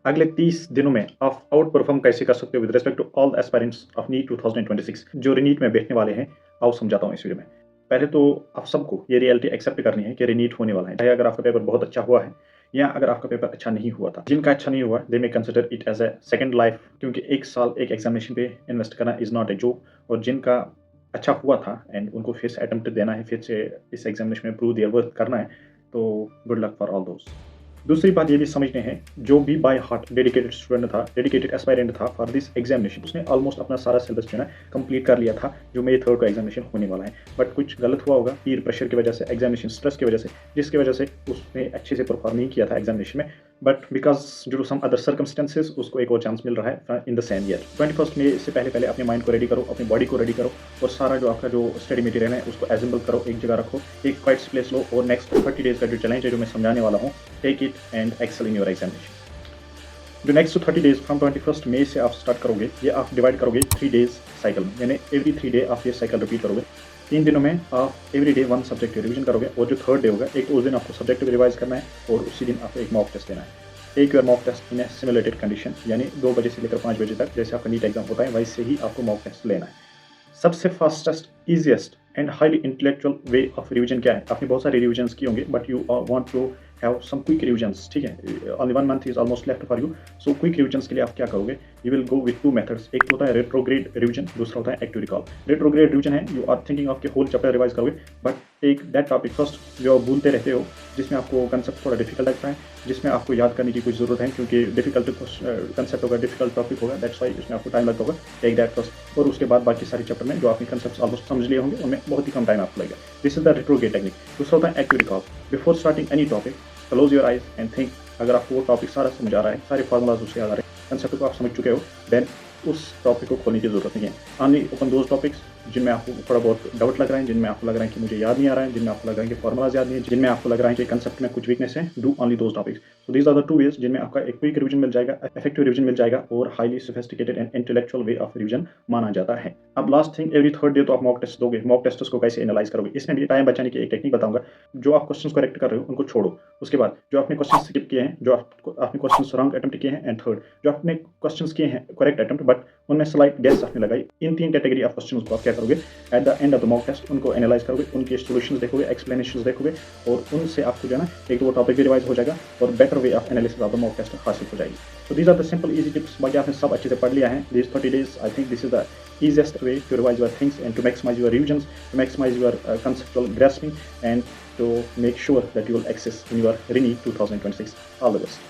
अगले 30 दिनों में आप आउट परफॉर्म कैसे कर सकते हो with respect to all aspirants of NEET 2026 जो रीनीट में बैठने वाले हैं, आओ समझाता हूँ इस वीडियो में। पहले तो आप सबको ये रियलिटी एक्सेप्ट करनी है कि रीनीट होने वाला है, चाहे अगर आपका पेपर बहुत अच्छा हुआ है या अगर आपका पेपर अच्छा नहीं हुआ था। जिनका अच्छा नहीं हुआ they may consider it as a second life, क्योंकि एक साल एक एग्जामिनेशन पे इन्वेस्ट करना इज नॉट ए जोक। और जिनका अच्छा हुआ था एंड उनको फिर से अटेम्प्ट देना है, फिर से इस एग्जामिनेशन में प्रूव देयर वर्थ करना है, तो गुड लक फॉर ऑल दोस्त। दूसरी बात ये भी समझने हैं, जो भी बाय हार्ट डेडिकेटेड स्टूडेंट था, डेडिकेटेड एस्पायरेंट था फॉर दिस एग्जामिनेशन, उसने ऑलमोस्ट अपना सारा सिलेबस जो है ना कंप्लीट कर लिया था जो मई 3 को एग्जामिनेशन होने वाला है। बट कुछ गलत हुआ होगा पीर प्रेशर की वजह से, एग्जामिनेशन स्ट्रेस की वजह से, जिसकी वजह से उसने अच्छे से परफॉर्म नहीं किया था एग्जामिनेशन में। But because due to some other circumstances उसको एक और चांस मिल रहा है इन द सेम ईयर। 21 मई से पहले पहले अपने माइंड को रेडी करो, अपनी बॉडी को रेडी करो और सारा जो आपका जो स्टडी मटेरियल है उसको एसेंबल करो, एक जगह रखो, एक क्वाइट प्लेस लो और नेक्स्ट 30 डेज का जो चैलेंज है जो मैं समझाने वाला हूँ, take it and excel in your examination. जो नेक्स्ट 30 डेज फ्रॉम 21 मई से आप स्टार्ट करोगे, ये आप डिवाइड करोगे 3 डेज साइकिल में, यानी एवरी 3 डे आप ये साइकिल रिपीट करोगे। 3 दिनों में आप एवरी डे 1 सब्जेक्ट रिवीजन करोगे और जो थर्ड डे होगा, एक तो उस दिन आपको सब्जेक्ट रिवाइज करना है और उसी दिन आपको एक मॉक टेस्ट देना है। Take your mock test in a simulated condition, यानी 2 बजे से लेकर 5 बजे तक जैसे आपका नीट एग्जाम होता है वैसे ही आपको मॉक टेस्ट लेना है। सबसे fastest, easiest and highly intellectual way of revision क्या है? आपने बहुत सारे रिवीजन्स किए होंगे but you want to have some quick revisions, ठीक है? Only 1 month is almost left for you. So quick revisions के लिए आप क्या करोगे? You will go with 2 methods. एक होता है रेट्रोग्रेड रिवीजन, दूसरा होता है एक्टिव रिकॉल। रेट्रोग्रेड रिवीजन है यू आर थिंकिंग ऑफ के होल चैप्टर रिवाइज करोगे, but take that topic first जो आप भूलते रहते हो, जिसमें आपको कंसेप्ट थोड़ा डिफिकल्ट लगता है, जिसमें आपको याद करने की कुछ जरूरत है क्योंकि डिफिकल्ट कंसेप्ट होगा, डिफिकल्ट टॉपिक होगा, दैट्स वाई इसमें आपको टाइम लगता होगा। टेक दैट फर्स्ट और उसके बाद बाकी सारे चैप्टर में जो आपने कंसेप्ट ऑलमोस्ट समझ लिए होंगे उनमें बहुत ही कम टाइम आपको लगेगा। This is the retrograde technique. दूसरा होता है active recall. Before starting any topic close your eyes and think. अगर आपको वो टॉपिक सारा समझ आ रहा है, सारे फार्मूलाज उससे याद आ रहे हैं, कंसेप्ट को आप समझ चुके हो, देन उस टॉपिक को खोलने की जरूरत नहीं है। ओनली ओपन दोज टॉपिक्स जिनमें आपको थोड़ा बहुत डाउट लग रहा है, जिनमें आपको लग रहा है कि मुझे याद नहीं आ रहा है, जिनमें आपको लग रहा है कि फॉर्मुलाज याद नहीं है, जिनमें आपको लग रहा है कि कंसेप्ट में कुछ वीकनेस है, do only those topics. So these are the 2 ways जिनमें आपका एक क्विक रिवीजन मिल जाएगा, इफेक्टिव रिवीजन मिल जाएगा और highly sophisticated and intellectual way of revision माना जाता है। अब last thing, every third day तो आप मॉक टेस्ट दोगे। मॉक टेस्ट को कैसे एनालाइज करोगे, इसमें भी टाइम बचाने की एक टेक्निक बताऊंगा। जो आप क्वेश्चंस करेक्ट कर रहे हो उनको छोड़ो, उसके बाद जो आपने क्वेश्चन स्किप किए हैं, जो आपने क्वेश्चन रॉन्ग अटेम्प्ट किए हैं, एंड थर्ड जो आपने क्वेश्चंस किए हैं करेक्ट अटेम्प्ट बट उनमें स्लाइट गेस आपने लगाई, इन 3 कैटेगरी ऑफ क्वेश्चंस को आप क्या करोगे? At the end of the mock test उनको एनालाइज करोगे, उनके सॉल्यूशंस देखोगे, एक्सप्लेनेशंस देखोगे और उनसे आपको जो है ना एक तो वो टॉपिक भी रिवाइज हो जाएगा और better way of analysis of the mock test हासिल हो जाएगी। तो these are the simple easy tips. बाकी आपने सब अच्छे से पढ़ लिया है। This 30 days I think this is the easiest way to revise your things and to maximize your revisions, to maximize your conceptual grasping and to make sure that you will access in your RENI 2026. All the best.